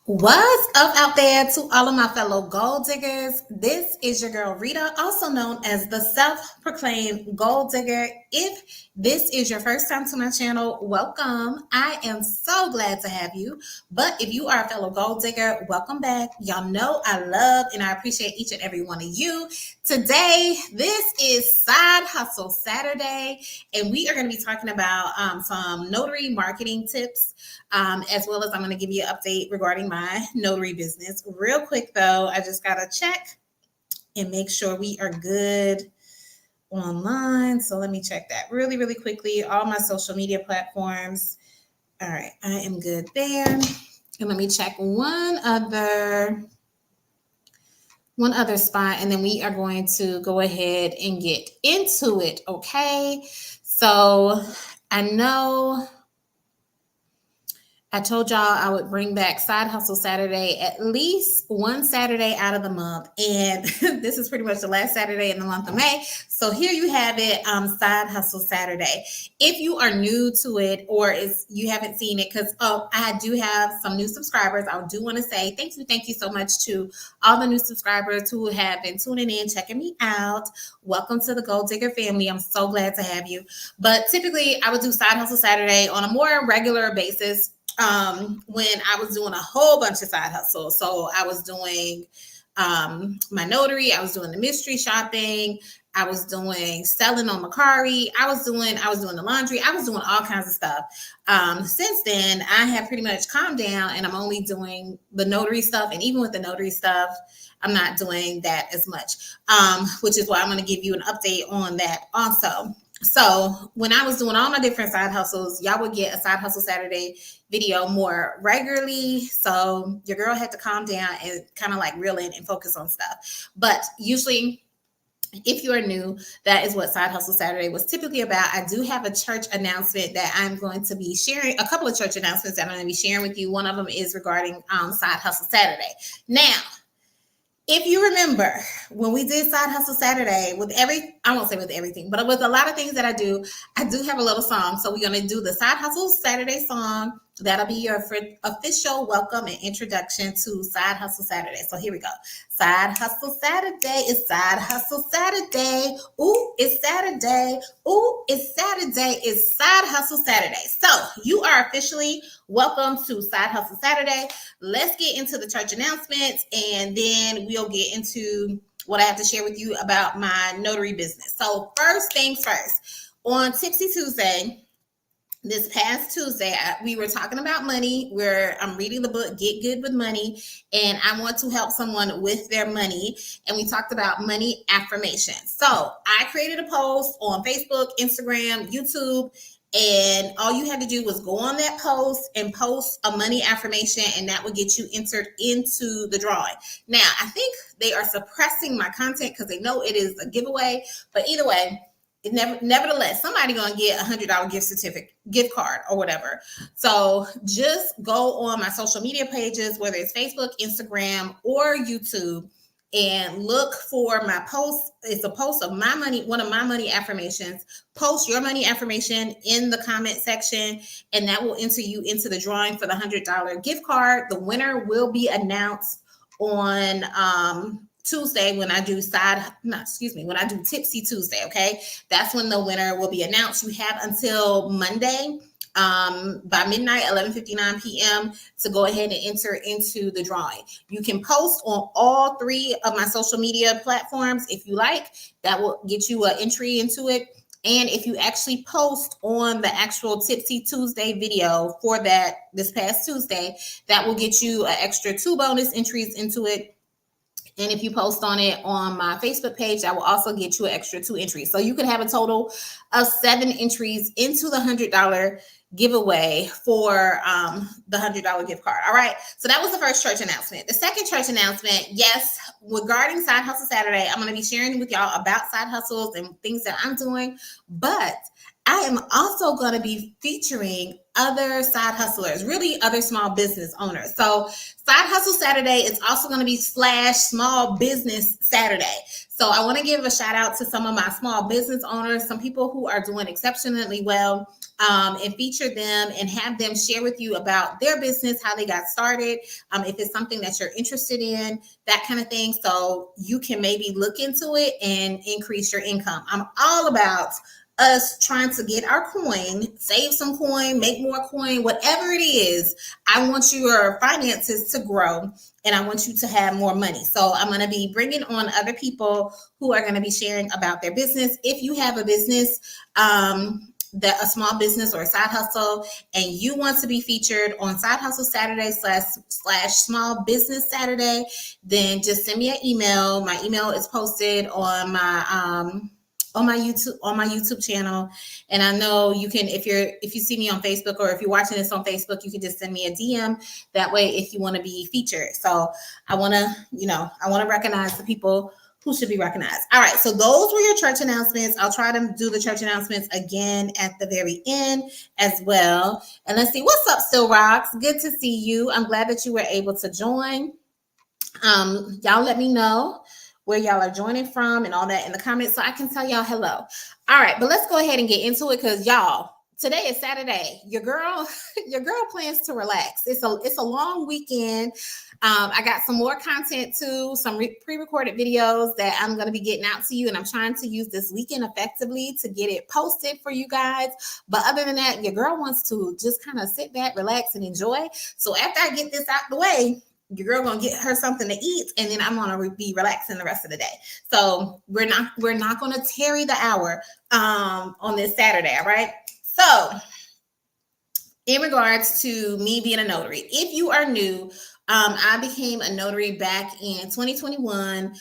What's up out there to all of my fellow gold diggers? This is your girl Rita, also known as the self-proclaimed gold digger. If this is your first time to my channel, welcome. I am so glad to have you. But if you are a fellow gold digger, welcome back. Y'all know I love and I appreciate each and every one of you. Today, this is Side Hustle Saturday, and we are going to be talking about some notary marketing tips. As well as I'm going to give you an update regarding my notary business. Real quick though, I just got to check and make sure we are good online. So let me check that really quickly. All my social media platforms. All right, I am good there. And let me check one other spot, and then we are going to go ahead and get into it. Okay. So I know I told y'all I would bring back Side Hustle Saturday at least one Saturday out of the month. And this is pretty much the last Saturday in the month of May. So here you have it, Side Hustle Saturday. If you are new to it or you haven't seen it, because I do have some new subscribers. I do want to say thank you so much to all the new subscribers who have been tuning in, checking me out. Welcome to the Gold Digger family. I'm so glad to have you. But typically I would do Side Hustle Saturday on a more regular basis. When I was doing a whole bunch of side hustles. So I was doing my notary, I was doing the mystery shopping, I was doing selling on Mercari, I was doing the laundry, I was doing all kinds of stuff. Since then, I have pretty much calmed down and I'm only doing the notary stuff. And even with the notary stuff, I'm not doing that as much, which is why I'm going to give you an update on that also. So when I was doing all my different side hustles, y'all would get a Side Hustle Saturday video more regularly. So your girl had to calm down and kind of like reel in and focus on stuff. But usually, if you are new, that is what Side Hustle Saturday was typically about. I do have a church announcement that I'm going to be sharing, a couple of church announcements that I'm going to be sharing with you. One of them is regarding Side Hustle Saturday. Now, if you remember when we did Side Hustle Saturday I won't say with everything, but with a lot of things that I do have a little song. So we're going to do the Side Hustle Saturday song. That'll be your official welcome and introduction to Side Hustle Saturday. So here we go. Side Hustle Saturday. It's Side Hustle Saturday. Ooh, it's Saturday. Ooh, it's Saturday. It's Side Hustle Saturday. So you are officially welcome to Side Hustle Saturday. Let's get into the church announcements, and then we'll get into what I have to share with you about my notary business. So first things first, on Tipsy Tuesday, this past Tuesday, we were talking about money, where I'm reading the book, Get Good with Money, and I want to help someone with their money. And we talked about money affirmations. So I created a post on Facebook, Instagram, YouTube, and all you had to do was go on that post and post a money affirmation, and that would get you entered into the drawing. Now, I think they are suppressing my content because they know it is a giveaway, but either way, nevertheless, somebody gonna get $100 gift card or whatever. So just go on my social media pages, whether it's Facebook, Instagram, or YouTube, and look for my post. It's a post of my money, one of my money affirmations. Post your money affirmation in the comment section, and that will enter you into the drawing for the $100 gift card. The winner will be announced on Tuesday when I do when I do Tipsy Tuesday. Okay, that's when the winner will be announced. You have until Monday by midnight, 11:59 p.m. to go ahead and enter into the drawing. You can post on all three of my social media platforms if you like. That will get you an entry into it. And if you actually post on the actual Tipsy Tuesday video for this past Tuesday, that will get you an extra 2 bonus entries into it. And if you post on it on my Facebook page, I will also get you an extra 2 entries. So you could have a total of 7 entries into the $100 giveaway for the $100 gift card. All right. So that was the first church announcement. The second church announcement, yes, regarding Side Hustle Saturday, I'm going to be sharing with y'all about side hustles and things that I'm doing. But I am also going to be featuring other side hustlers, really other small business owners. So Side Hustle Saturday is also going to be / Small Business Saturday. So I want to give a shout out to some of my small business owners, some people who are doing exceptionally well and feature them and have them share with you about their business, how they got started, if it's something that you're interested in, that kind of thing. So you can maybe look into it and increase your income. I'm all about us trying to get our coin, save some coin, make more coin, whatever it is. I want your finances to grow and I want you to have more money. So I'm going to be bringing on other people who are going to be sharing about their business. If you have a business, that a small business or a side hustle, and you want to be featured on Side Hustle Saturday slash Small Business Saturday, then just send me an email. My email is posted on my YouTube channel. And I know you can, if you see me on Facebook or if you're watching this on Facebook, you can just send me a DM. That way, if you want to be featured. So I want to recognize the people who should be recognized. All right. So those were your church announcements. I'll try to do the church announcements again at the very end as well. And let's see, what's up, Still Rocks? Good to see you. I'm glad that you were able to join. Y'all let me know where y'all are joining from and all that in the comments so I can tell y'all hello. All right, but let's go ahead and get into it because y'all, today is Saturday. Your girl plans to relax. It's a long weekend. I got some more content too, some pre-recorded videos that I'm going to be getting out to you, and I'm trying to use this weekend effectively to get it posted for you guys. But other than that, your girl wants to just kind of sit back, relax, and enjoy. So after I get this out the way, your girl gonna get her something to eat, and then I'm gonna be relaxing the rest of the day. So we're not gonna tarry the hour on this Saturday, all right? So in regards to me being a notary, if you are new, I became a notary back in 2021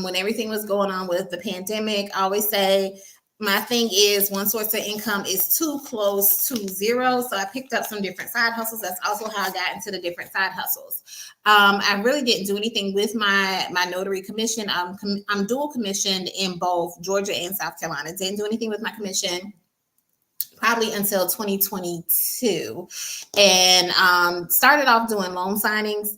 when everything was going on with the pandemic. I always say my thing is one source of income is too close to zero. So I picked up some different side hustles. That's also how I got into the different side hustles. I really didn't do anything with my notary commission. I'm dual commissioned in both Georgia and South Carolina. Didn't do anything with my commission probably until 2022, and started off doing loan signings.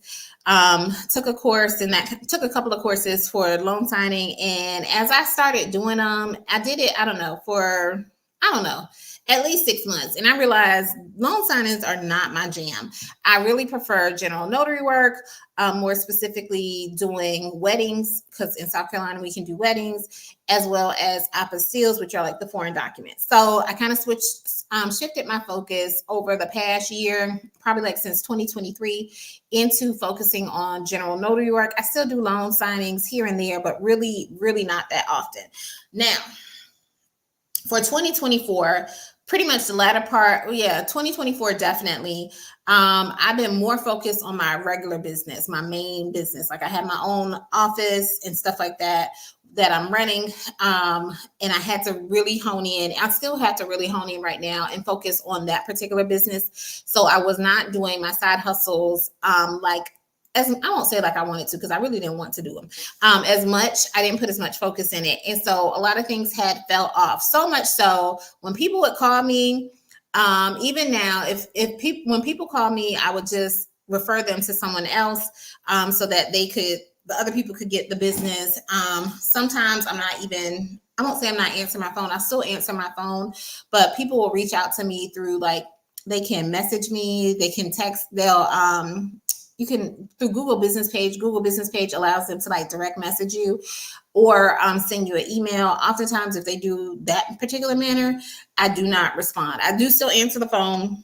Took a course and that took a couple of courses for loan signing. And as I started doing them, I did it, for at least 6 months. And I realized loan signings are not my jam. I really prefer general notary work, more specifically doing weddings, because in South Carolina, we can do weddings, as well as apostilles, which are like the foreign documents. So I kind of shifted my focus over the past year, probably like since 2023, into focusing on general notary work. I still do loan signings here and there, but really, really not that often. Now, for 2024, pretty much the latter part, 2024 definitely. I've been more focused on my regular business, my main business. Like I have my own office and stuff like that I'm running. And I had to really hone in. I still have to really hone in right now and focus on that particular business. So I was not doing my side hustles I won't say like I wanted to, because I really didn't want to do them as much. I didn't put as much focus in it. And so a lot of things had fell off, so much so when people would call me, even now, when people call me, I would just refer them to someone else so that the other people could get the business. Sometimes I won't say I'm not answering my phone. I still answer my phone, but people will reach out to me through they can message me, they can text, you can through Google Business Page. Google Business Page allows them to direct message you or send you an email. Oftentimes, if they do that particular manner, I do not respond. I do still answer the phone,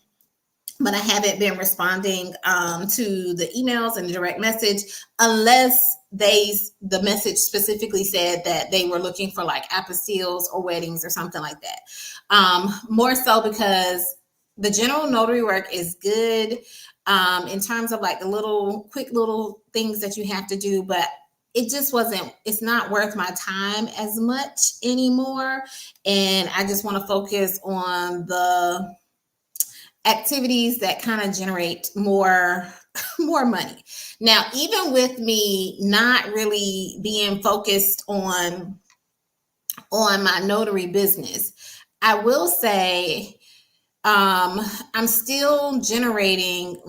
but I haven't been responding to the emails and the direct message unless the message specifically said that they were looking for apostilles or weddings or something like that. More so because the general notary work is good in terms of the quick little things that you have to do, but it's not worth my time as much anymore. And I just want to focus on the activities that kind of generate more money. Now, even with me not really being focused on my notary business, I will say I'm still generating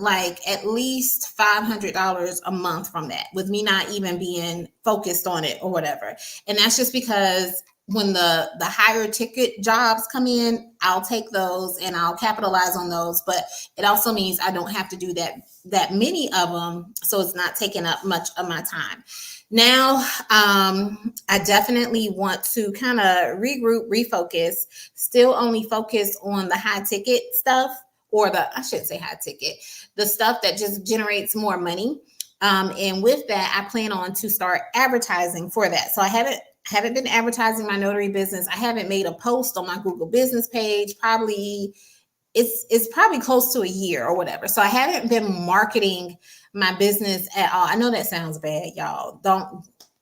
at least $500 a month from that, with me not even being focused on it or whatever. And that's just because when the higher ticket jobs come in, I'll take those and I'll capitalize on those. But it also means I don't have to do that many of them, so it's not taking up much of my time. Now, I definitely want to kind of regroup, refocus, still only focus on the high ticket stuff, or I shouldn't say high ticket, the stuff that just generates more money. And with that, I plan on to start advertising for that. So I haven't been advertising my notary business. I haven't made a post on my Google business page. Probably it's probably close to a year or whatever. So I haven't been marketing my business at all. I know that sounds bad, y'all.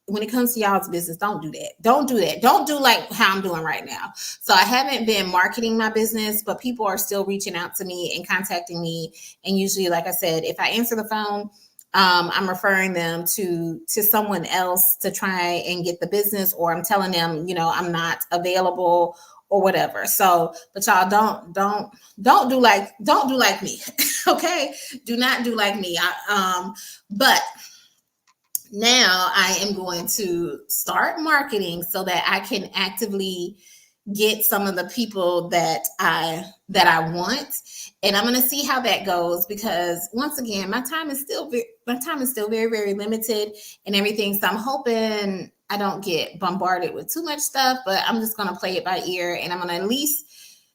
When it comes to y'all's business, don't do that. Don't do that. Don't do like how I'm doing right now. So I haven't been marketing my business, but people are still reaching out to me and contacting me. And usually, like I said, if I answer the phone, I'm referring them to someone else to try and get the business, or I'm telling them, I'm not available or whatever. So, but y'all don't do like me. Okay. Do not do like me. But now I am going to start marketing so that I can actively get some of the people that I want, and I'm going to see how that goes, because once again, my time is still very, very limited and everything. So I'm hoping I don't get bombarded with too much stuff, but I'm just going to play it by ear, and I'm going to at least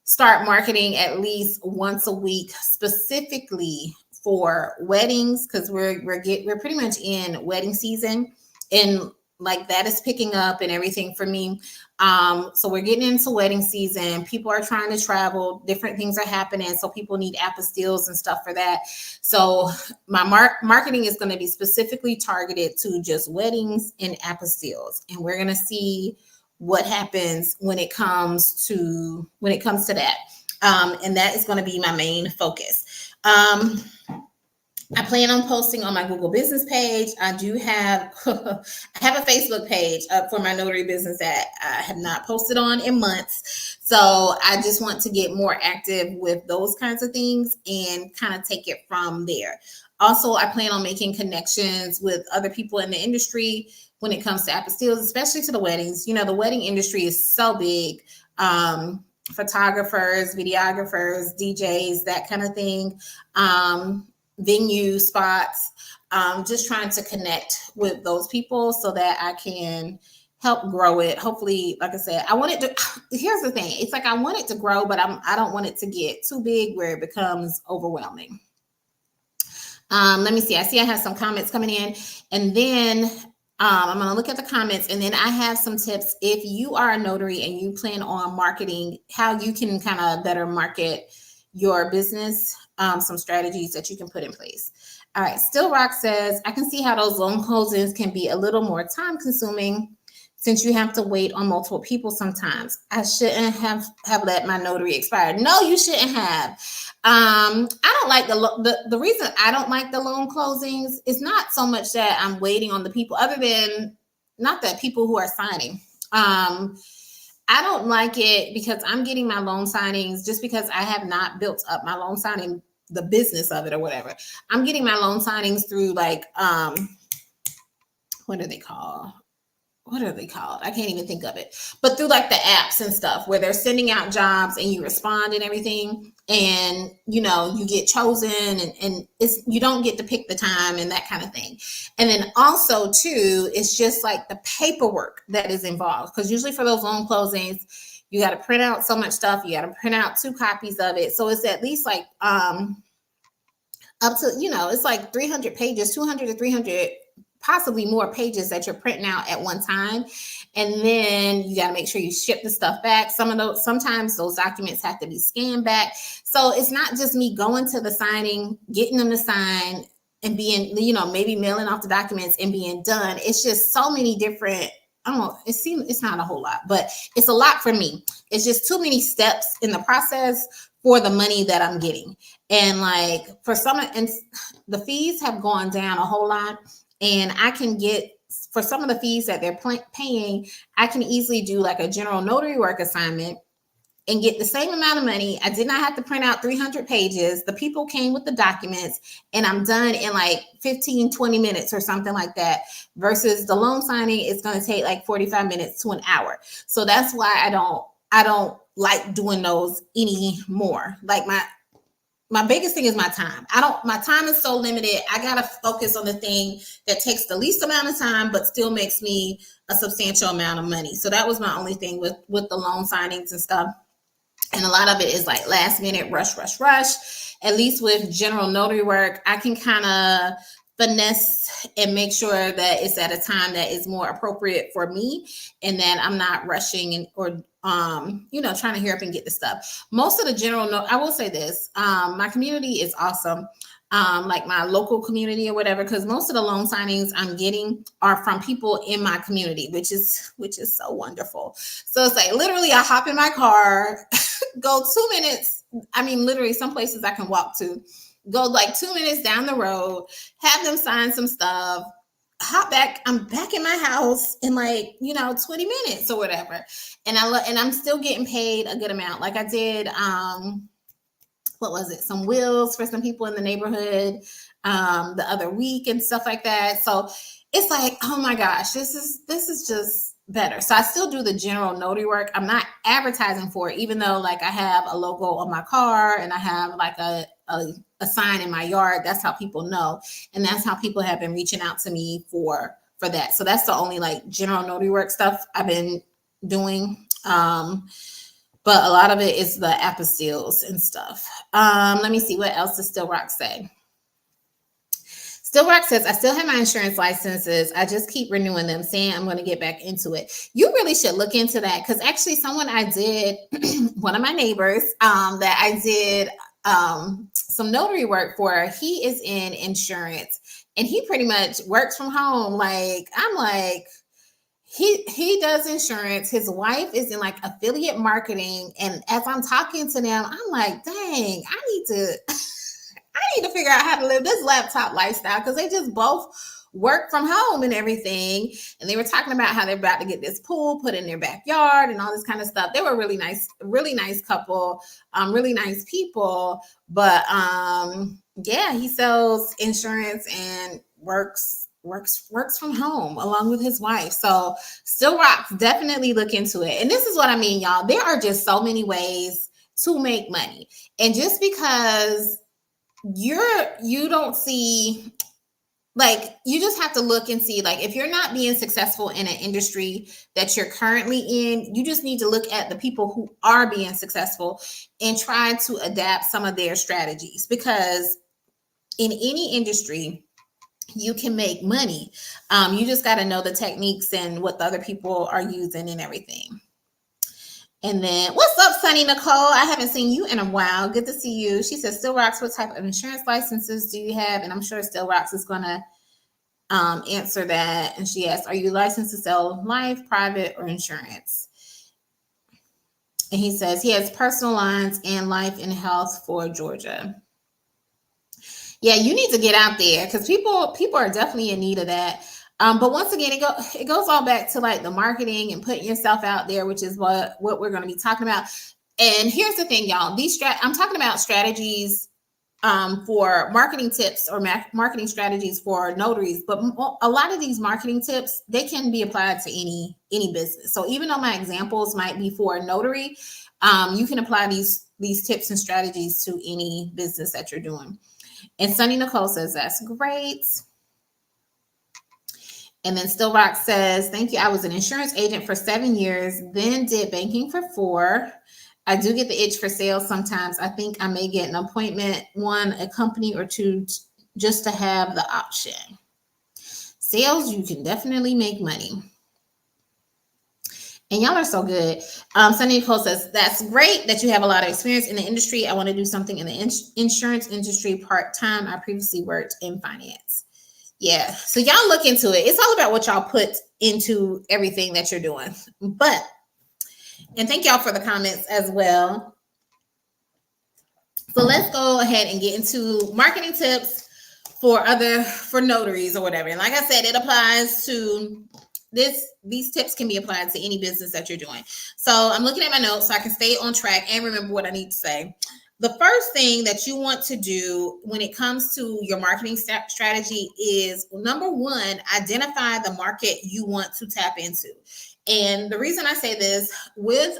start marketing at least once a week, specifically for weddings, because we're pretty much in wedding season, and like that is picking up and everything for me. So we're getting into wedding season. People are trying to travel. Different things are happening. So people need apostilles and stuff for that. So my marketing is going to be specifically targeted to just weddings and apostilles. And we're going to see what happens when it comes to that. And that is going to be my main focus. I plan on posting on my Google business page. I do have I have a Facebook page for my notary business that I have not posted on in months. So I just want to get more active with those kinds of things and kind of take it from there. Also, I plan on making connections with other people in the industry when it comes to apostilles, especially to the weddings. The wedding industry is so big. Photographers, videographers, DJs, that kind of thing. Venue spots, just trying to connect with those people so that I can help grow it. Hopefully, like I said, here's the thing. It's like I want it to grow, but I don't want it to get too big where it becomes overwhelming. Let me see. I have some comments coming in, and then I'm going to look at the comments, and then I have some tips if you are a notary and you plan on marketing, how you can kind of better market your business. Some strategies that you can put in place. All right. Still Rock says, I can see how those loan closings can be a little more time consuming since you have to wait on multiple people sometimes. I shouldn't have let my notary expire. No, you shouldn't have. I don't like the reason I don't like the loan closings is not so much that I'm waiting on the people, other than not that people who are signing. I don't like it because I'm getting my loan signings just because I have not built up my loan signing, the business of it or whatever. I'm getting my loan signings through like, what are they called? I can't even think of it, but through like the apps and stuff where they're sending out jobs and you respond and everything. And, you get chosen and you don't get to pick the time and that kind of thing. And then also too, it's just like the paperwork that is involved. Cause usually for those loan closings, you got to print out so much stuff. You got to print out 2 copies of it. So it's at least like, up to, it's like 300 pages, 200 to 300 possibly more pages that you're printing out at one time. And then you got to make sure you ship the stuff back. Sometimes those documents have to be scanned back. So it's not just me going to the signing, getting them to sign and being, maybe mailing off the documents and being done. It's just so many different, it's not a whole lot, but it's a lot for me. It's just too many steps in the process for the money that I'm getting. And like and the fees have gone down a whole lot. And I can get, for some of the fees that they're paying, I can easily do like a general notary work assignment and get the same amount of money. I did not have to print out 300 pages. The people came with the documents, and I'm done in like 15, 20 minutes or something like that. Versus the loan signing, it's going to take like 45 minutes to an hour. So that's why I don't like doing those anymore. Like my biggest thing is my time. My time is so limited. I got to focus on the thing that takes the least amount of time, but still makes me a substantial amount of money. So that was my only thing with the loan signings and stuff. And a lot of it is like last minute rush. At least with general notary work, I can kind of finesse and make sure that it's at a time that is more appropriate for me, and that I'm not rushing or trying to hurry up and get the stuff. Most of the I will say this, my community is awesome. Like my local community or whatever, because most of the loan signings I'm getting are from people in my community, which is so wonderful. So it's like literally I hop in my car, go 2 minutes. I mean, literally some places I can walk to, go like 2 minutes down the road, have them sign some stuff, hop back. I'm back in my house in like, 20 minutes or whatever. And I'm still getting paid a good amount. Like I did, what was it? Some wheels for some people in the neighborhood the other week and stuff like that. So it's like, oh my gosh, this is just better. So I still do the general notary work. I'm not advertising for it, even though like I have a logo on my car and I have like a sign in my yard. That's how people know. And that's how people have been reaching out to me for that. So that's the only like general notary work stuff I've been doing. But a lot of it is the apostilles and stuff. Let me see, what else does Still Rock say? Still Rock says, I still have my insurance licenses. I just keep renewing them, saying I'm going to get back into it. You really should look into that, because actually someone I did, one of my neighbors that I did some notary work for, he is in insurance and he pretty much works from home. Like, I'm like, he does insurance. His wife is in like affiliate marketing. And as I'm talking to them, I'm like, dang, I need to figure out how to live this laptop lifestyle, because they just both work from home and everything. And they were talking about how they're about to get this pool put in their backyard and all this kind of stuff. They were really nice couple, really nice people. But yeah, he sells insurance and works from home along with his wife. So Still Rocks, definitely look into it. And this is what I mean, y'all. There are just so many ways to make money. And just because you don't see, like, you just have to look and see, like, if you're not being successful in an industry that you're currently in, you just need to look at the people who are being successful and try to adapt some of their strategies, because in any industry you can make money. You just got to know the techniques and what the other people are using and everything. And then, what's up, Sunny Nicole? I haven't seen you in a while. Good to see you. She says, Still Rocks, what type of insurance licenses do you have? And I'm sure Still Rocks is going to answer that. And she asked, are you licensed to sell life, private, or insurance? And he says he has personal lines and life and health for Georgia. Yeah, you need to get out there, because people are definitely in need of that. But once again, it goes all back to like the marketing and putting yourself out there, which is what we're going to be talking about. And here's the thing, y'all. I'm talking about strategies for marketing tips or marketing strategies for notaries. But a lot of these marketing tips, they can be applied to any business. So even though my examples might be for a notary, you can apply these tips and strategies to any business that you're doing. And Sunny Nicole says, that's great. And then Still Rock says, thank you. I was an insurance agent for 7 years, then did banking for 4. I do get the itch for sales sometimes. I think I may get an appointment, a company or 2, just to have the option. Sales, you can definitely make money. And y'all are so good. Sunny Nicole says, that's great that you have a lot of experience in the industry. I want to do something in the insurance industry part-time. I previously worked in finance. Yeah. So y'all look into it. It's all about what y'all put into everything that you're doing. And thank y'all for the comments as well. So let's go ahead and get into marketing tips for notaries or whatever. And like I said, it applies to these tips can be applied to any business that you're doing. So I'm looking at my notes so I can stay on track and remember what I need to say. The first thing that you want to do when it comes to your marketing strategy is, number one, identify the market you want to tap into. And the reason I say this, with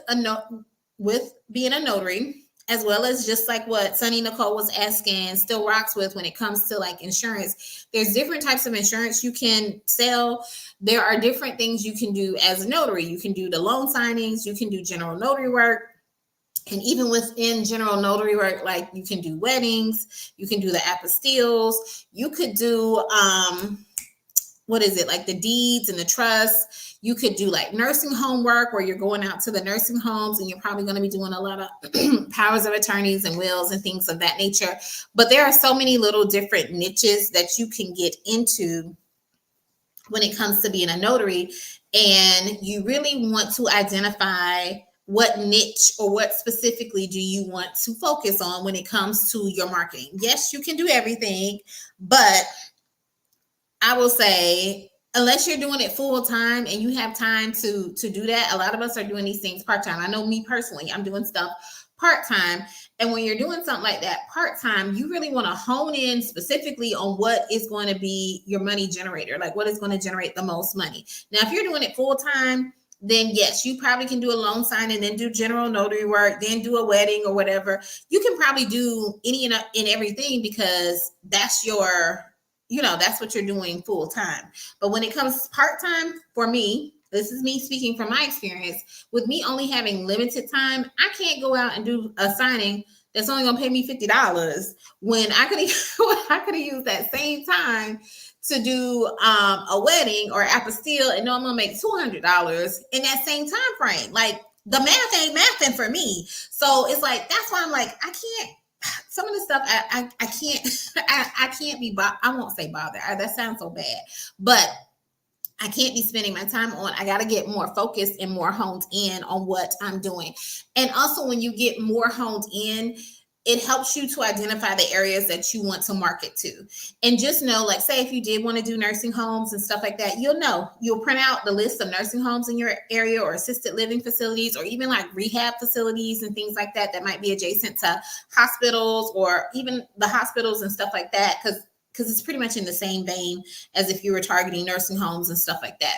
being a notary, as well as just like what Sunny Nicole was asking, still rocks with when it comes to like insurance, there's different types of insurance you can sell. There are different things you can do as a notary. You can do the loan signings, you can do general notary work. And even within general notary work, like you can do weddings, you can do the apostilles, you could do what is it, like the deeds and the trusts. You could do like nursing home work where you're going out to the nursing homes and you're probably going to be doing a lot of powers of attorneys and wills and things of that nature. But there are so many little different niches that you can get into when it comes to being a notary. And you really want to identify what niche or what specifically do you want to focus on when it comes to your marketing. Yes, you can do everything, but I will say, unless you're doing it full time and you have time to do that, a lot of us are doing these things part time. I know me personally, I'm doing stuff part time. And when you're doing something like that part time, you really want to hone in specifically on what is going to be your money generator, like what is going to generate the most money. Now, if you're doing it full time, then yes, you probably can do a loan sign and then do general notary work, then do a wedding or whatever. You can probably do any and everything because that's your, that's what you're doing full time. But when it comes part time, for me, this is me speaking from my experience, with me only having limited time, I can't go out and do a signing that's only going to pay me $50 when I could have used that same time to do a wedding or apostille and know I'm going to make $200 in that same time frame. Like, the math ain't mathing for me. So it's like, that's why I'm like, I can't. Some of the stuff I can't I can't be I won't say bothered. That sounds so bad, but I can't be spending my time on. I got to get more focused and more honed in on what I'm doing. And also, when you get more honed in, it helps you to identify the areas that you want to market to. And just know, like, say if you did want to do nursing homes and stuff like that, you'll print out the list of nursing homes in your area or assisted living facilities or even like rehab facilities and things like that might be adjacent to hospitals or even the hospitals and stuff like that, because it's pretty much in the same vein as if you were targeting nursing homes and stuff like that.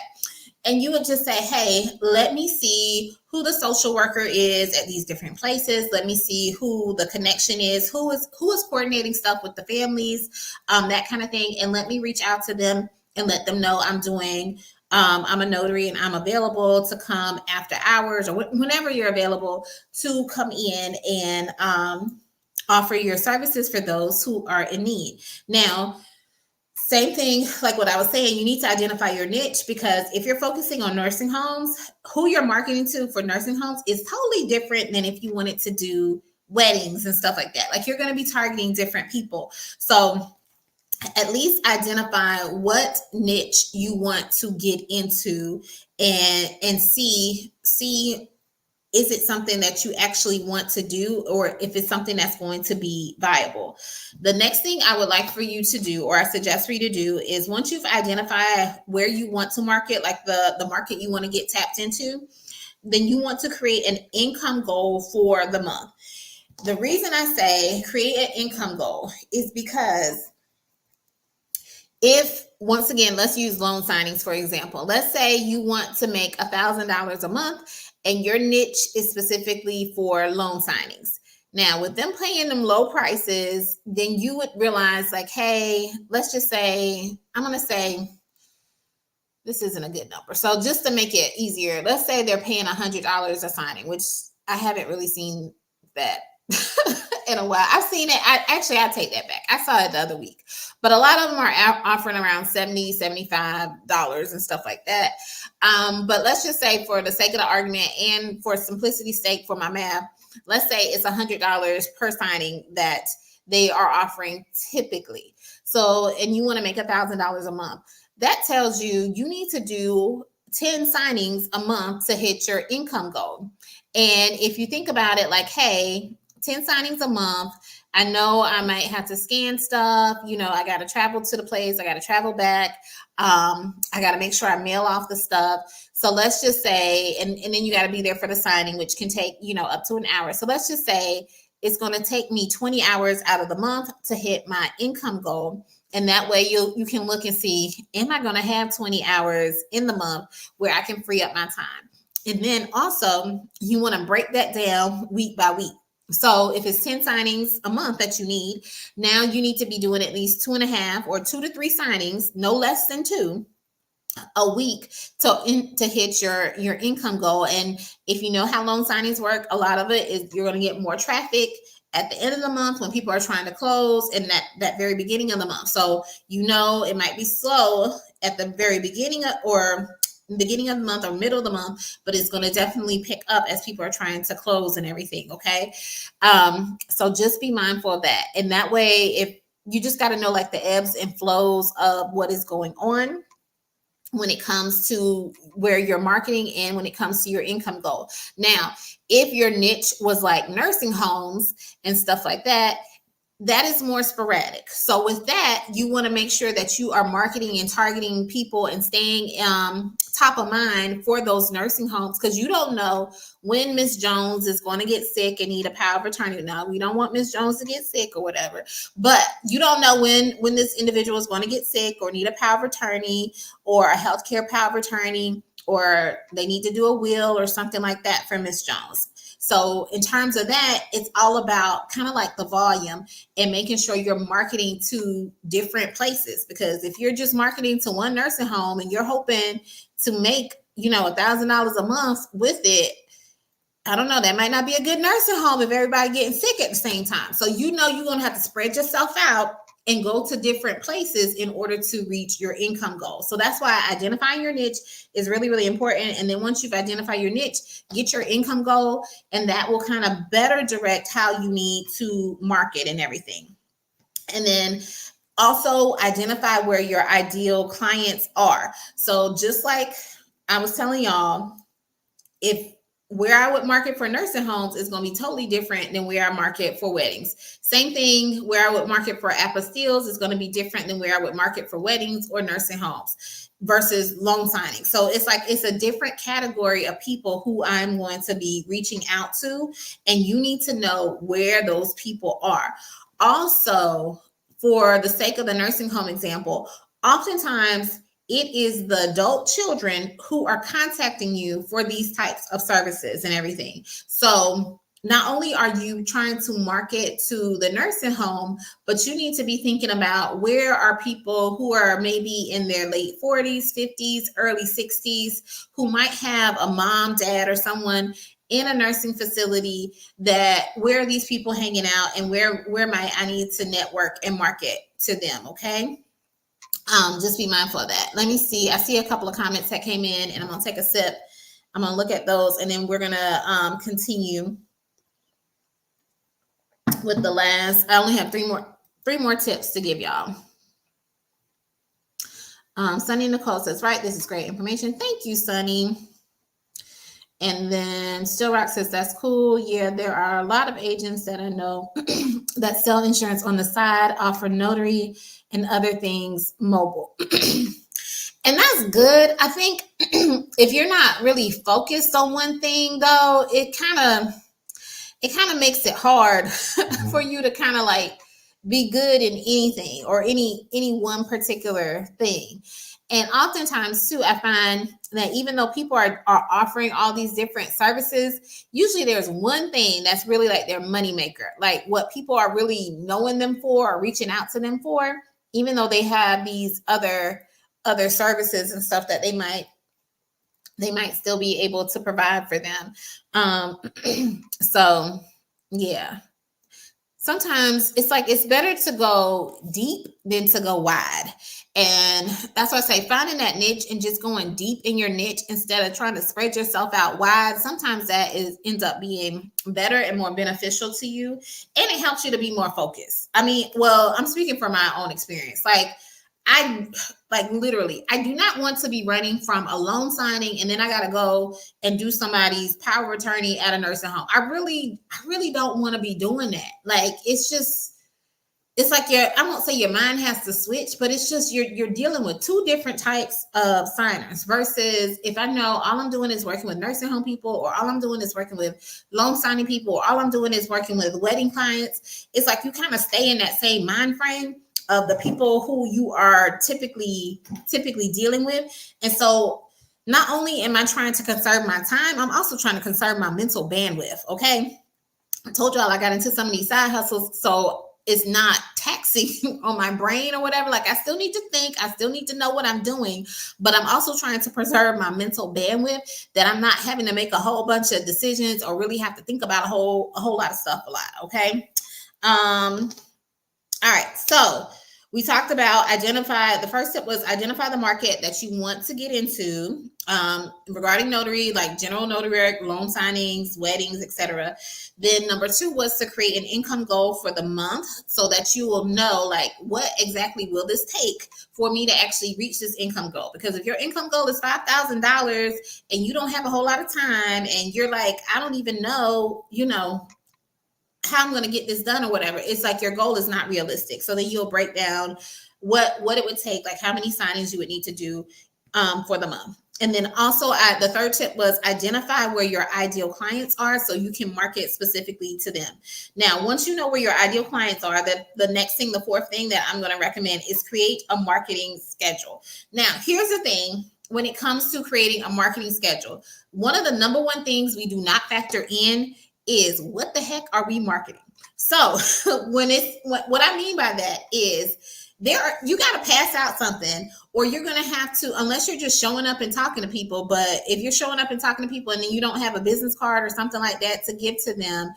And you would just say, hey, let me see who the social worker is at these different places. Let me see who the connection is, who is coordinating stuff with the families, that kind of thing. And let me reach out to them and let them know I'm a notary and I'm available to come after hours or whenever you're available to come in and offer your services for those who are in need. Now, same thing, like what I was saying, you need to identify your niche, because if you're focusing on nursing homes, who you're marketing to for nursing homes is totally different than if you wanted to do weddings and stuff like that. Like, you're going to be targeting different people. So at least identify what niche you want to get into and see is it something that you actually want to do, or if it's something that's going to be viable. The next thing I would like for you to do, or I suggest for you to do, is once you've identified where you want to market, like the market you want to get tapped into, then you want to create an income goal for the month. The reason I say create an income goal is because if, once again, let's use loan signings, for example. Let's say you want to make $1,000 a month and your niche is specifically for loan signings. Now, with them paying them low prices, then you would realize, like, hey, let's just say, I'm going to say, this isn't a good number. So just to make it easier, let's say they're paying $100 a signing, which I haven't really seen that in a while. I've seen it. I take that back. I saw it the other week. But a lot of them are offering around $70, $75 and stuff like that. But let's just say, for the sake of the argument and for simplicity's sake for my math, let's say it's $100 per signing that they are offering typically. So, and you want to make $1,000 a month. That tells you need to do 10 signings a month to hit your income goal. And if you think about it like, hey, 10 signings a month I know I might have to scan stuff. I got to travel to the place. I got to travel back. I got to make sure I mail off the stuff. So let's just say, and then you got to be there for the signing, which can take, up to an hour. So let's just say it's going to take me 20 hours out of the month to hit my income goal. And that way you can look and see, am I going to have 20 hours in the month where I can free up my time? And then also you want to break that down week by week. So if it's 10 signings a month that you need, now you need to be doing at least 2.5 or 2 to 3 signings, no less than 2 a week to hit your income goal. And if you know how loan signings work, a lot of it is you're going to get more traffic at the end of the month when people are trying to close, and that very beginning of the month. So it might be slow at the very beginning or beginning of the month or middle of the month, but it's going to definitely pick up as people are trying to close and everything. Okay. So just be mindful of that. And that way, if you just got to know like the ebbs and flows of what is going on when it comes to where you're marketing and when it comes to your income goal. Now, if your niche was like nursing homes and stuff like that, that is more sporadic. So with that, you want to make sure that you are marketing and targeting people and staying top of mind for those nursing homes, because you don't know when Miss Jones is going to get sick and need a power of attorney. Now, we don't want Miss Jones to get sick or whatever, but you don't know when this individual is going to get sick or need a power of attorney or a healthcare power of attorney, or they need to do a will or something like that for Miss Jones. So in terms of that, it's all about kind of like the volume and making sure you're marketing to different places. Because if you're just marketing to one nursing home and you're hoping to make, $1,000 a month with it, I don't know, that might not be a good nursing home if everybody getting sick at the same time. So you're going to have to spread yourself out and go to different places in order to reach your income goal. So that's why identifying your niche is really, really important. And then once you've identified your niche, get your income goal, and that will kind of better direct how you need to market and everything. And then also identify where your ideal clients are. So just like I was telling y'all, where I would market for nursing homes is going to be totally different than where I market for weddings. Same thing, where I would market for apostilles is going to be different than where I would market for weddings or nursing homes versus loan signing. So it's a different category of people who I'm going to be reaching out to, and you need to know where those people are. Also, for the sake of the nursing home example, oftentimes it is the adult children who are contacting you for these types of services and everything. So not only are you trying to market to the nursing home, but you need to be thinking about where are people who are maybe in their late 40s, 50s, early 60s, who might have a mom, dad, or someone in a nursing facility, where are these people hanging out, and where might I need to network and market to them. Okay. Just be mindful of that. Let me see. I see a couple of comments that came in, and I'm going to take a sip. I'm going to look at those, and then we're going to continue with the last. I only have three more tips to give y'all. Sunny Nicole says, right, this is great information. Thank you, Sunny. And then Still Rock says, that's cool. Yeah, there are a lot of agents that I know that sell insurance on the side, offer notary and other things mobile. And that's good. I think if you're not really focused on one thing, though, it kind of makes it hard for you to kind of like be good in anything or any one particular thing. And oftentimes too, I find that even though people are offering all these different services, usually there's one thing that's really like their moneymaker, like what people are really knowing them for or reaching out to them for, even though they have these other services and stuff that they might still be able to provide for them. So yeah. Sometimes it's better to go deep than to go wide. And that's why I say finding that niche and just going deep in your niche instead of trying to spread yourself out wide. Sometimes that ends up being better and more beneficial to you. And it helps you to be more focused. I mean, well, I'm speaking from my own experience. Like I like literally, I do not want to be running from a loan signing and then I gotta go and do somebody's power of attorney at a nursing home. I really don't want to be doing that. Like it's like I won't say your mind has to switch, but it's just you're dealing with two different types of signers versus if I know all I'm doing is working with nursing home people, or all I'm doing is working with loan signing people, or all I'm doing is working with wedding clients. It's like you kind of stay in that same mind frame of the people who you are typically dealing with. And so not only am I trying to conserve my time, I'm also trying to conserve my mental bandwidth. Okay. I told y'all I got into some of these side hustles, so it's not taxing on my brain or whatever. Like I still need to think, I still need to know what I'm doing, but I'm also trying to preserve my mental bandwidth that I'm not having to make a whole bunch of decisions or really have to think about a whole lot of stuff a lot. Okay. All right. So we talked about the first step was identify the market that you want to get into regarding notary, like general notary work, loan signings, weddings, etc. Then number 2 was to create an income goal for the month so that you will know like what exactly will this take for me to actually reach this income goal. Because if your income goal is $5,000 and you don't have a whole lot of time and you're like, I don't even know, how I'm going to get this done or whatever, it's like your goal is not realistic. So then you'll break down what it would take, like how many signings you would need to do for the month. And then also the third tip was identify where your ideal clients are so you can market specifically to them. Now, once you know where your ideal clients are, the next thing, the fourth thing that I'm going to recommend is create a marketing schedule. Now, here's the thing. When it comes to creating a marketing schedule, one of the number one things we do not factor in is what the heck are we marketing? So what I mean by that is you got to pass out something, or you're going to have to, unless you're just showing up and talking to people. But if you're showing up and talking to people and then you don't have a business card or something like that to give to them,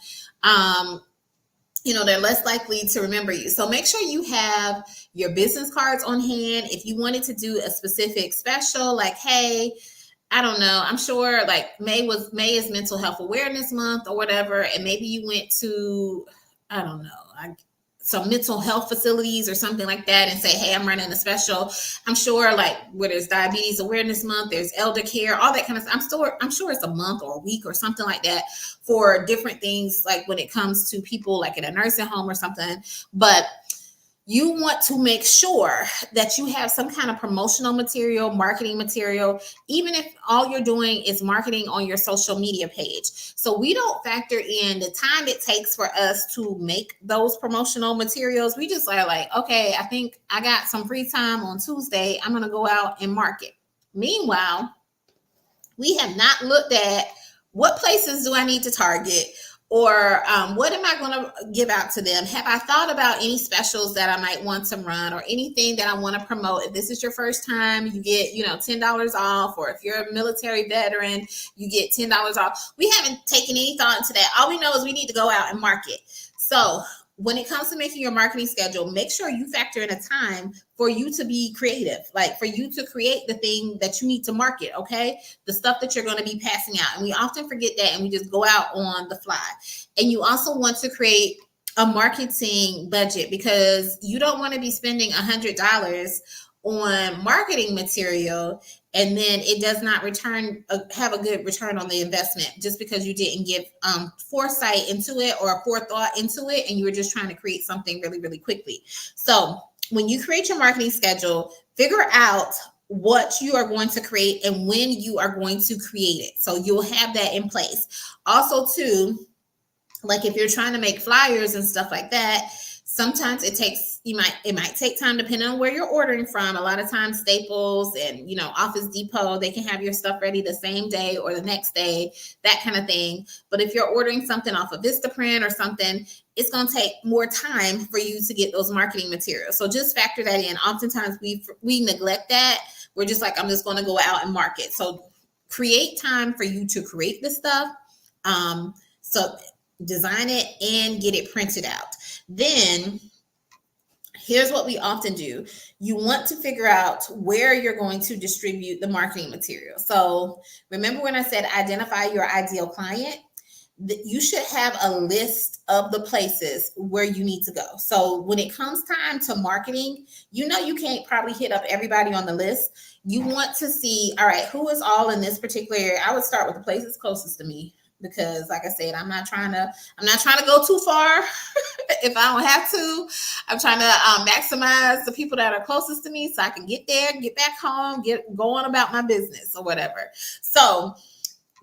they're less likely to remember you. So make sure you have your business cards on hand. If you wanted to do a specific special, like, hey, I don't know, I'm sure like May is mental health awareness month or whatever. And maybe you went to, I don't know, some mental health facilities or something like that and say, hey, I'm running a special. I'm sure like where there's diabetes awareness month, there's elder care, all that kind of stuff. I'm sure it's a month or a week or something like that for different things, like when it comes to people like in a nursing home or something. But you want to make sure that you have some kind of promotional material, marketing material, even if all you're doing is marketing on your social media page. So we don't factor in the time it takes for us to make those promotional materials. We just are like, okay, I think I got some free time on Tuesday. I'm going to go out and market. Meanwhile, we have not looked at what places do I need to target, or what am I going to give out to them? Have I thought about any specials that I might want to run, or anything that I want to promote? If this is your first time, you get, $10 off, or if you're a military veteran, you get $10 off. We haven't taken any thought into that. All we know is we need to go out and market. So when it comes to making your marketing schedule, make sure you factor in a time for you to be creative, like for you to create the thing that you need to market, okay? The stuff that you're going to be passing out. And we often forget that and we just go out on the fly. And you also want to create a marketing budget, because you don't want to be spending $100 on marketing material and then it does not have a good return on the investment just because you didn't give foresight into it or forethought into it, and you were just trying to create something really, really quickly. So when you create your marketing schedule, figure out what you are going to create and when you are going to create it. So you'll have that in place. Also, too, like if you're trying to make flyers and stuff like that, sometimes it might take time depending on where you're ordering from. A lot of times Staples and, Office Depot, they can have your stuff ready the same day or the next day, that kind of thing. But if you're ordering something off of Vistaprint or something, it's going to take more time for you to get those marketing materials. So just factor that in. Oftentimes we neglect that. We're just like, I'm just going to go out and market. So create time for you to create this stuff. So design it and get it printed out. Then here's what we often do. You want to figure out where you're going to distribute the marketing material. So remember when I said identify your ideal client? you should have a list of the places where you need to go. So when it comes time to marketing, you can't probably hit up everybody on the list. You want to see, all right, who is all in this particular area. I would start with the places closest to me, because like I said, I'm not trying to go too far. If I don't have to, I'm trying to maximize the people that are closest to me so I can get there, get back home, go on about my business or whatever. So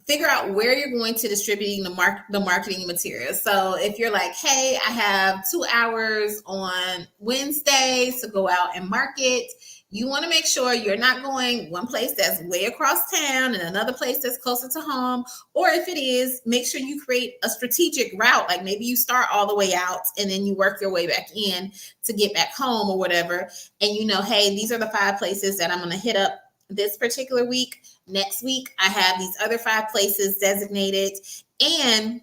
figure out where you're going to distributing the marketing material. So if you're like, hey, I have 2 hours on Wednesdays to go out and market, you want to make sure you're not going one place that's way across town and another place that's closer to home. Or if it is, make sure you create a strategic route. Like maybe you start all the way out and then you work your way back in to get back home or whatever. And hey, these are the 5 places that I'm going to hit up this particular week. Next week, I have these other 5 places designated. And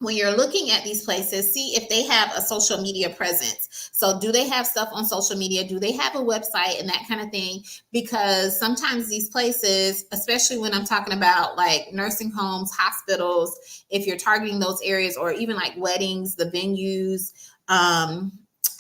when you're looking at these places, see if they have a social media presence. So do they have stuff on social media? Do they have a website and that kind of thing? Because sometimes these places, especially when I'm talking about like nursing homes, hospitals, if you're targeting those areas, or even like weddings, the venues,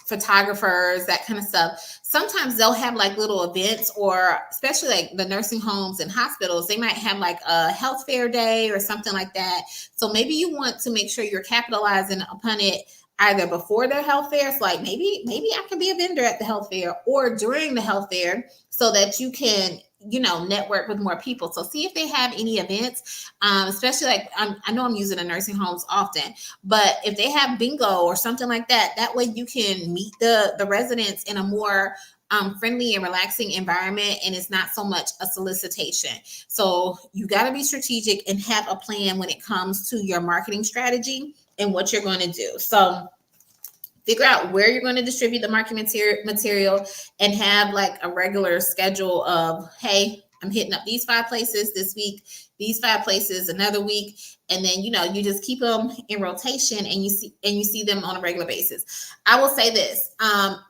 photographers, that kind of stuff. Sometimes they'll have like little events, or especially like the nursing homes and hospitals, they might have like a health fair day or something like that. So maybe you want to make sure you're capitalizing upon it either before their health fairs, like maybe I can be a vendor at the health fair, or during the health fair, so that you can network with more people. So see if they have any events, especially like I know I'm using the nursing homes often, but if they have bingo or something like that, that way you can meet the residents in a more friendly and relaxing environment, and it's not so much a solicitation. So you got to be strategic and have a plan when it comes to your marketing strategy and what you're going to do. So figure out where you're going to distribute the marketing material and have like a regular schedule of, hey, I'm hitting up these 5 places this week, these 5 places another week. And then, you just keep them in rotation, and you see them on a regular basis. I will say this,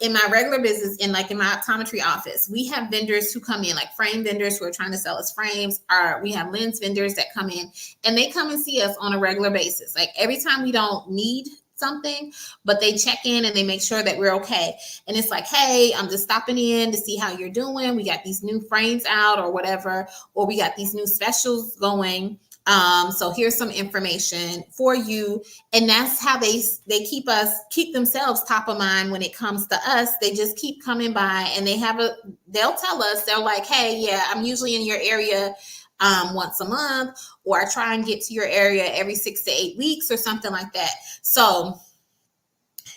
in my regular business, in my optometry office, we have vendors who come in, like frame vendors who are trying to sell us frames, or we have lens vendors that come in, and they come and see us on a regular basis. Like every time we don't need something, but they check in and they make sure that we're okay. And it's like, hey, I'm just stopping in to see how you're doing. We got these new frames out or whatever, or we got these new specials going. So here's some information for you. And that's how they keep themselves top of mind when it comes to us. They just keep coming by, and they'll tell us, they're like, hey, yeah, I'm usually in your area once a month, or I try and get to your area every 6 to 8 weeks or something like that. So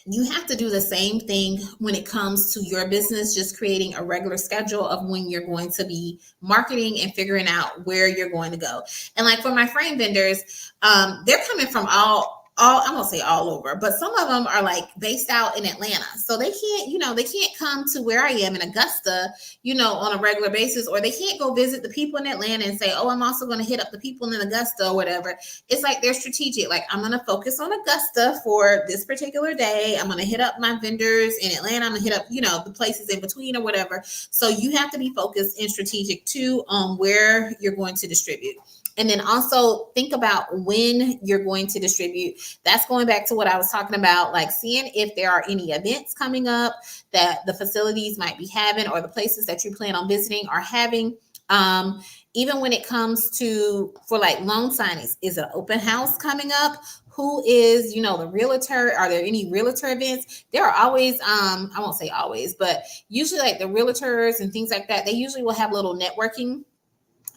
you have to do the same thing when it comes to your business, just creating a regular schedule of when you're going to be marketing and figuring out where you're going to go. And like for my frame vendors, they're coming from I won't say all over, but some of them are like based out in Atlanta. So they can't come to where I am in Augusta, on a regular basis, or they can't go visit the people in Atlanta and say, oh, I'm also going to hit up the people in Augusta or whatever. It's like they're strategic. Like, I'm going to focus on Augusta for this particular day. I'm going to hit up my vendors in Atlanta. I'm going to hit up, the places in between or whatever. So you have to be focused and strategic too on where you're going to distribute. And then also think about when you're going to distribute. That's going back to what I was talking about, like seeing if there are any events coming up that the facilities might be having, or the places that you plan on visiting are having. Even when it comes to, for like loan signings, is an open house coming up? Who is, the realtor? Are there any realtor events? There are always, I won't say always, but usually like the realtors and things like that, they usually will have little networking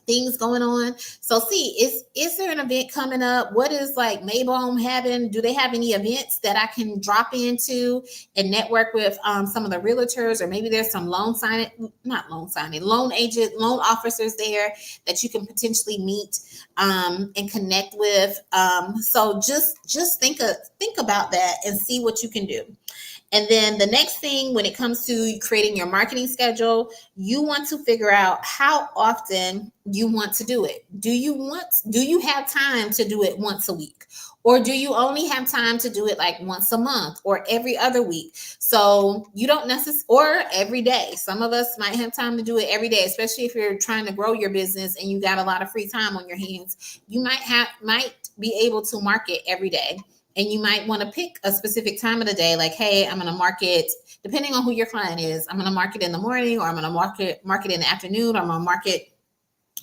things going on. So see, is there an event coming up? What is like Maybaum having? Do they have any events that I can drop into and network with some of the realtors, or maybe there's some loan officers there that you can potentially meet and connect with. So just think about that and see what you can do. And then the next thing, when it comes to creating your marketing schedule, you want to figure out how often you want to do it. Do you have time to do it once a week? Or do you only have time to do it like once a month or every other week? So you don't necessarily, or every day. Some of us might have time to do it every day, especially if you're trying to grow your business and you got a lot of free time on your hands. You might be able to market every day. And you might want to pick a specific time of the day, like, hey, I'm going to market, depending on who your client is. I'm going to market in the morning, or I'm going to market in the afternoon, or I'm going to market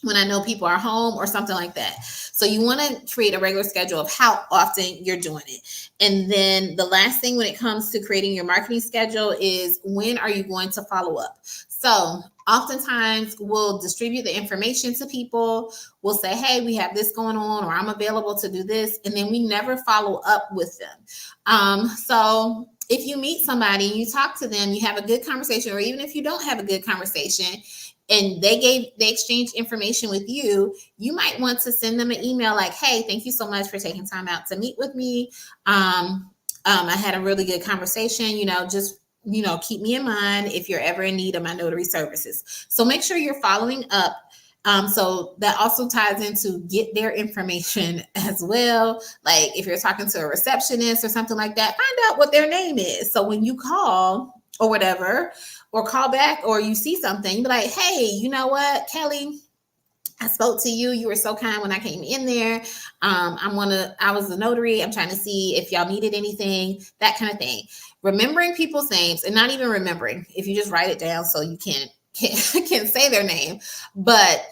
when I know people are home, or something like that. So you want to create a regular schedule of how often you're doing it. And then the last thing when it comes to creating your marketing schedule is, when are you going to follow up? So oftentimes we'll distribute the information to people. We'll say, hey, we have this going on, or I'm available to do this. And then we never follow up with them. So if you meet somebody and you talk to them, you have a good conversation, or even if you don't have a good conversation, and they exchanged information with you, you might want to send them an email like, hey, thank you so much for taking time out to meet with me. I had a really good conversation, just, keep me in mind if you're ever in need of my notary services. So make sure you're following up. So that also ties into get their information as well. Like if you're talking to a receptionist or something like that, find out what their name is. So when you call or whatever, or call back, or you see something, you be like, hey, you know what, Kelly, I spoke to you. You were so kind when I came in there. I was the notary. I'm trying to see if y'all needed anything, that kind of thing. Remembering people's names, and not even remembering, if you just write it down so you can say their name, but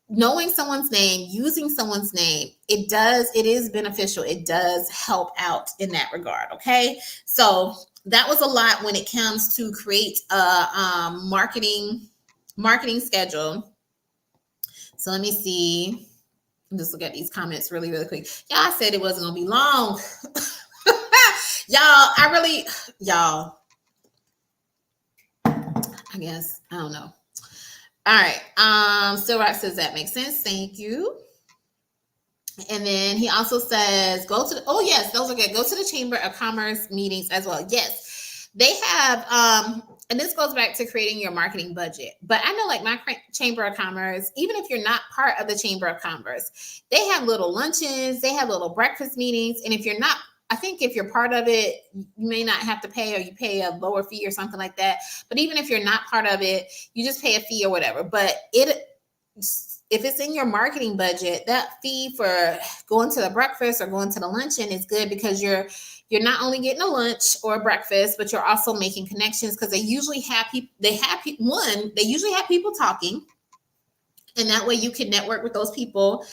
knowing someone's name, using someone's name, it is beneficial. It does help out in that regard. Okay. So that was a lot when it comes to create a marketing schedule. So let me see. Just look at these comments really, really quick. Y'all said it wasn't gonna be long. Y'all, I guess, I don't know. All right. Still Rock says that makes sense. Thank you. And then he also says, yes, those are good. Go to the Chamber of Commerce meetings as well. Yes, they have, and this goes back to creating your marketing budget. But I know, like, my Chamber of Commerce, even if you're not part of the Chamber of Commerce, they have little luncheons, they have little breakfast meetings. And if you're not, I think if you're part of it, you may not have to pay, or you pay a lower fee or something like that. But even if you're not part of it, you just pay a fee or whatever. But if it's in your marketing budget, that fee for going to the breakfast or going to the luncheon is good, because you're not only getting a lunch or a breakfast, but you're also making connections, because they usually have people. They usually have people talking, and that way you can network with those people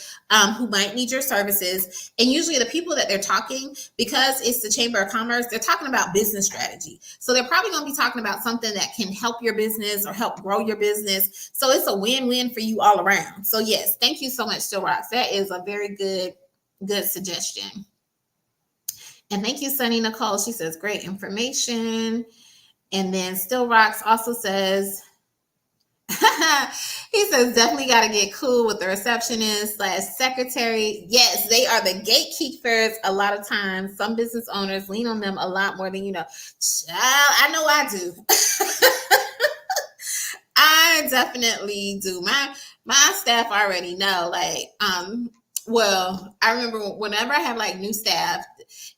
who might need your services. And usually the people that they're talking, because it's the Chamber of Commerce, they're talking about business strategy. So they're probably going to be talking about something that can help your business or help grow your business. So it's a win-win for you all around. So yes, thank you so much, Still Rocks. That is a very good suggestion. And thank you, Sunny Nicole. She says, great information. And then Still Rocks also says, he says, definitely got to get cool with the receptionist / secretary. Yes, they are the gatekeepers. A lot of times, some business owners lean on them a lot more than you know. Child, I know I do. I definitely do. My staff already know. Like, well, I remember whenever I have like new staff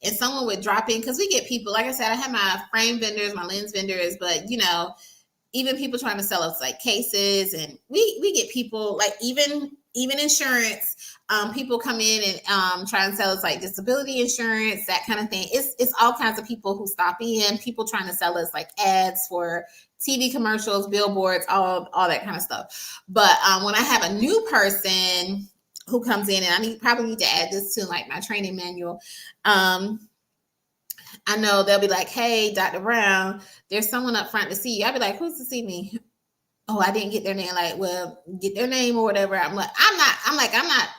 and someone would drop in, because we get people, like I said, I have my frame vendors, my lens vendors, but even people trying to sell us like cases, and we get people like even insurance. People come in and try and sell us like disability insurance, that kind of thing. It's all kinds of people who stop in. People trying to sell us like ads for TV commercials, billboards, all that kind of stuff. But when I have a new person who comes in, and I probably need to add this to like my training manual. I know they'll be like, hey, Dr. Brown, there's someone up front to see you. I'll be like, who's to see me? Oh, I didn't get their name. Like, well, get their name or whatever. I'm not,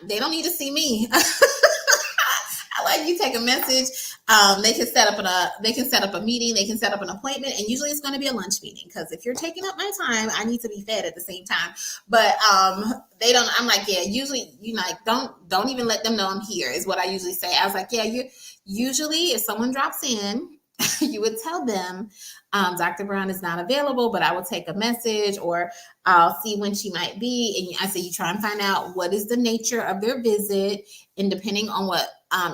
they don't need to see me. I like, you take a message. They can set up a meeting. They can set up an appointment. And usually it's going to be a lunch meeting, because if you're taking up my time, I need to be fed at the same time. But they don't, I'm like, yeah, usually don't even let them know I'm here, is what I usually say. I was like, yeah, usually if someone drops in, you would tell them, Dr. Brown is not available, but I will take a message, or I'll see when she might be. And I say you try and find out what is the nature of their visit, and depending on what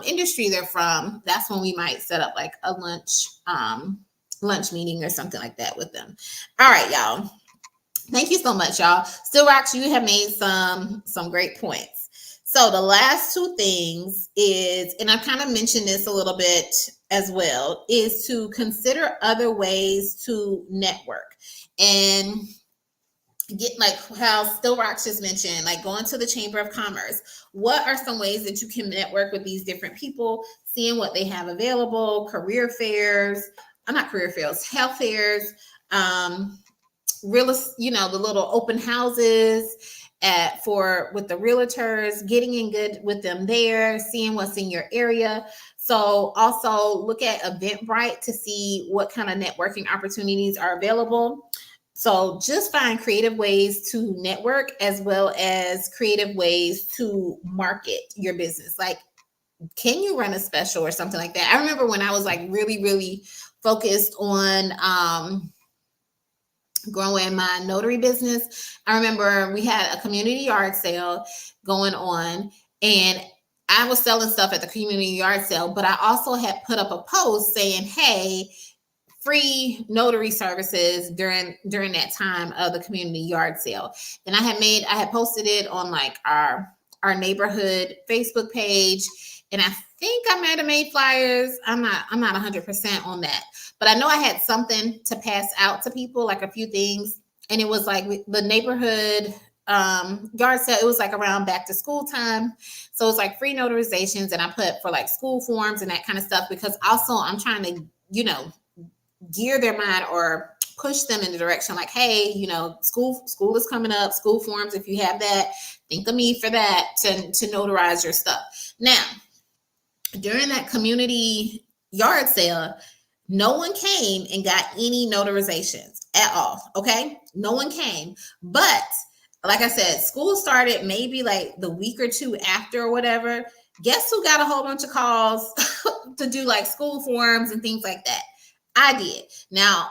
industry they're from, that's when we might set up like a lunch meeting or something like that with them. All right, y'all. Thank you so much, y'all. Still Rocks, you have made some great points. So the last two things is, and I kind of mentioned this a little bit as well, is to consider other ways to network and get, like how Still Rocks just mentioned, like going to the Chamber of Commerce. What are some ways that you can network with these different people, seeing what they have available, career fairs, not career fairs, health fairs, the little open houses with the realtors, getting in good with them there, seeing what's in your area. So also look at Eventbrite to see what kind of networking opportunities are available. So just find creative ways to network, as well as creative ways to market your business. Like, can you run a special or something like that? I remember when I was like really, really focused on growing my notary business. I remember we had a community yard sale going on, and I was selling stuff at the community yard sale, but I also had put up a post saying, hey, free notary services during that time of the community yard sale. And I had posted it on like our neighborhood Facebook page. And I think I might have made flyers. I'm not 100% on that, but I know I had something to pass out to people, like a few things. And it was like the neighborhood yard sale. It was like around back to school time. So it's like free notarizations. And I put for like school forms and that kind of stuff, because also I'm trying to, gear their mind or push them in the direction like, hey, school is coming up, school forms. If you have that, think of me for that to notarize your stuff. Now, during that community yard sale, no one came and got any notarizations at all. Okay. No one came. But like I said, school started maybe like the week or two after or whatever. Guess who got a whole bunch of calls to do like school forms and things like that? I did. Now,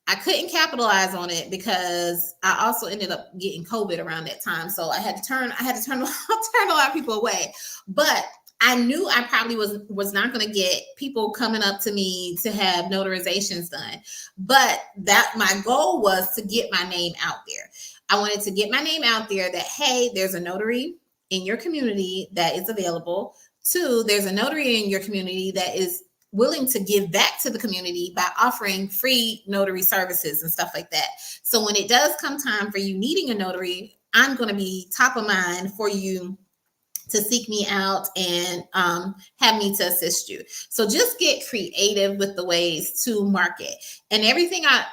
I couldn't capitalize on it because I also ended up getting COVID around that time. So I had to turn a lot of people away. But I knew I probably was not going to get people coming up to me to have notarizations done. But that my goal was to get my name out there. I wanted to get my name out there that, hey, there's a notary in your community that is available. 2, there's a notary in your community that is willing to give back to the community by offering free notary services and stuff like that. So when it does come time for you needing a notary, I'm going to be top of mind for you to seek me out and have me to assist you. So just get creative with the ways to market. And everything I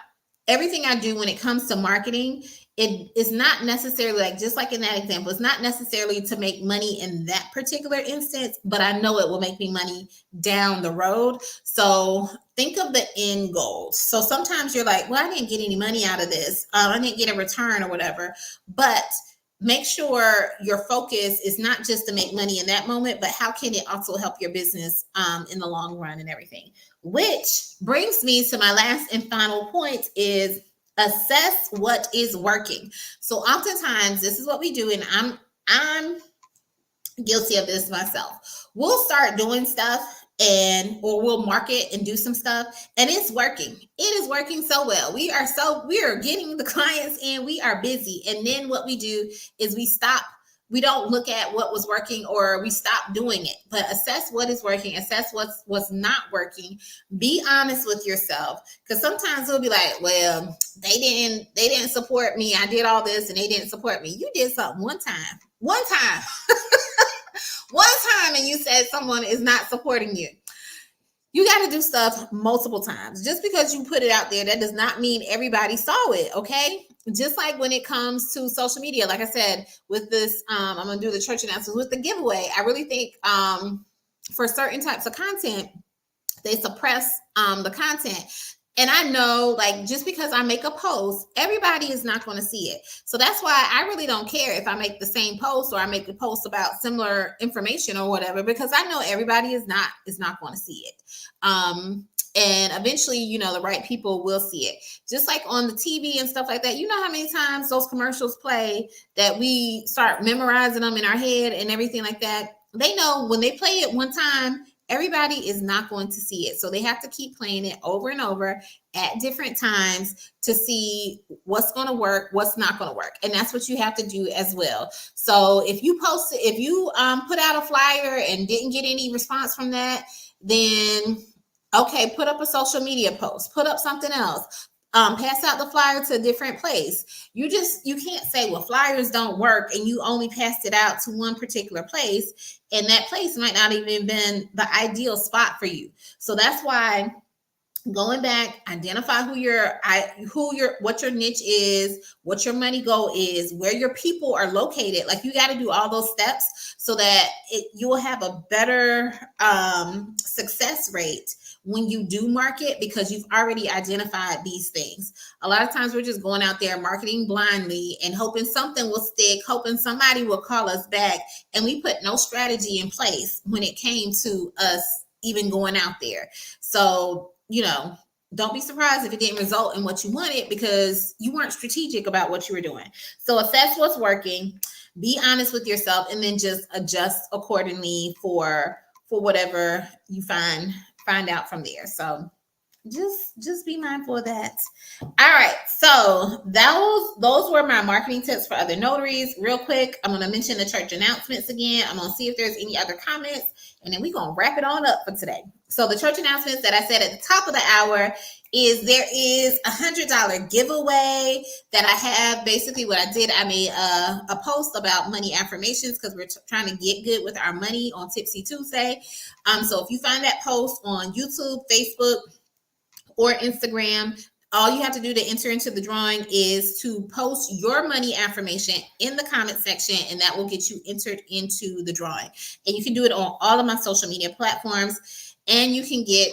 do when it comes to marketing, it is not necessarily like, just like in that example, it's not necessarily to make money in that particular instance, but I know it will make me money down the road. So think of the end goal. So sometimes you're like, well, I didn't get any money out of this. I didn't get a return or whatever, but make sure your focus is not just to make money in that moment, but how can it also help your business in the long run and everything. Which brings me to my last and final point is assess what is working. So oftentimes this is what we do, and I'm guilty of this myself. We'll start doing stuff or we'll market and do some stuff, and it's working. It is working so well. We are getting the clients in, we are busy. And then what we do is we stop. We don't look at what was working, or we stop doing it. But assess what is working, assess what's not working. Be honest with yourself, because sometimes it'll be like, well, they didn't support me. I did all this and they didn't support me. You did something one time. One time, and you said someone is not supporting you. You got to do stuff multiple times. Just because you put it out there, that does not mean everybody saw it. Okay. Just like when it comes to social media, like I said, with this, I'm going to do the church announcements with the giveaway. I really think for certain types of content, they suppress the content. And I know, like, just because I make a post, everybody is not going to see it. So that's why I really don't care if I make the same post or I make a post about similar information or whatever, because I know everybody is not going to see it. And eventually, you know, the right people will see it. Just like on the TV and stuff like that. You know how many times those commercials play that we start memorizing them in our head and everything like that? They know when they play it one time, everybody is not going to see it. So they have to keep playing it over and over at different times to see what's going to work, what's not going to work. And that's what you have to do as well. So if you put out a flyer and didn't get any response from that, then okay, put up a social media post, put up something else, pass out the flyer to a different place. You can't say, well, flyers don't work and you only passed it out to one particular place, and that place might not even been the ideal spot for you. So that's why going back, identify what your niche is, what your money goal is, where your people are located. Like, you got to do all those steps so that you will have a better success rate when you do market, because you've already identified these things. A lot of times we're just going out there marketing blindly and hoping something will stick, hoping somebody will call us back, and we put no strategy in place when it came to us even going out there. So, you know, don't be surprised if it didn't result in what you wanted because you weren't strategic about what you were doing. So assess what's working, be honest with yourself, and then just adjust accordingly for whatever you find out from there. So just be mindful of that. All right, so those were my marketing tips for other notaries. Real quick, I'm going to mention the church announcements again. I'm going to see if there's any other comments, and then we're going to wrap it on up for today. So the church announcements that I said at the top of the hour is there is $100 giveaway that I have. Basically what I did, I made a post about money affirmations because we're trying to get good with our money on Tipsy Tuesday. So if you find that post on YouTube, Facebook, or Instagram, all you have to do to enter into the drawing is to post your money affirmation in the comment section, and that will get you entered into the drawing. And you can do it on all of my social media platforms. And you can get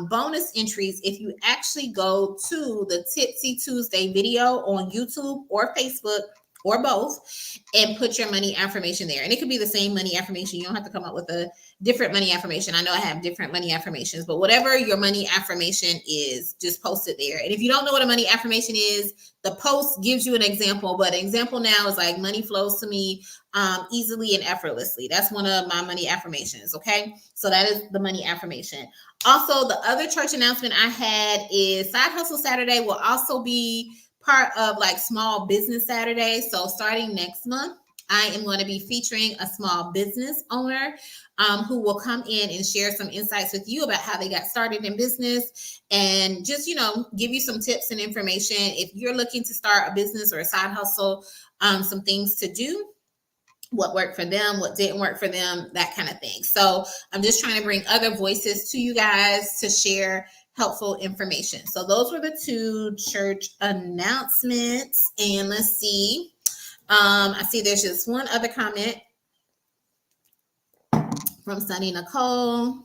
bonus entries if you actually go to the Tipsy Tuesday video on YouTube or Facebook or both and put your money affirmation there. And it could be the same money affirmation. You don't have to come up with a different money affirmation. I know I have different money affirmations, but whatever your money affirmation is, just post it there. And if you don't know what a money affirmation is, the post gives you an example, but an example now is like, money flows to me easily and effortlessly. That's one of my money affirmations. Okay. So that is the money affirmation. Also, the other church announcement I had is Side Hustle Saturday will also be part of like Small Business Saturday. So starting next month, I am going to be featuring a small business owner who will come in and share some insights with you about how they got started in business, and just, you know, give you some tips and information if you're looking to start a business or a side hustle, some things to do, what worked for them, what didn't work for them, that kind of thing. So I'm just trying to bring other voices to you guys to share helpful information. So those were the two church announcements. And let's see. I see there's just one other comment from Sunny Nicole.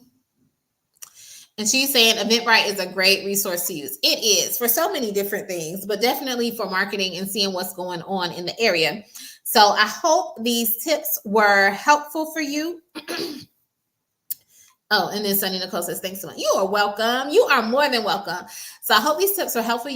And she's saying Eventbrite is a great resource to use. It is for so many different things, but definitely for marketing and seeing what's going on in the area. So I hope these tips were helpful for you. Oh, and then Sunny Nicole says, thanks so much. You are welcome. You are more than welcome. So I hope these tips are helpful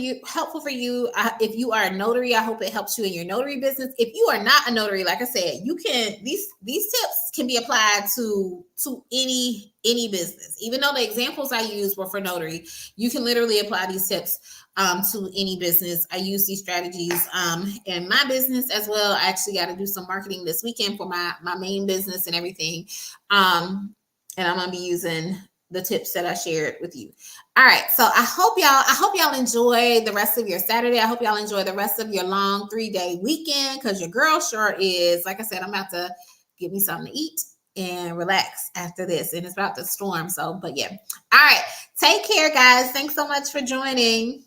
for you. If you are a notary, I hope it helps you in your notary business. If you are not a notary, like I said, you can, these tips can be applied to any business. Even though the examples I used were for notary, you can literally apply these tips to any business. I use these strategies in my business as well. I actually got to do some marketing this weekend for my main business and everything. And I'm going to be using the tips that I shared with you. All right. So I hope y'all enjoy the rest of your Saturday. I hope y'all enjoy the rest of your long 3-day weekend, because your girl sure is. Like I said, I'm about to get me something to eat and relax after this. And it's about to storm. So, but yeah. All right. Take care, guys. Thanks so much for joining.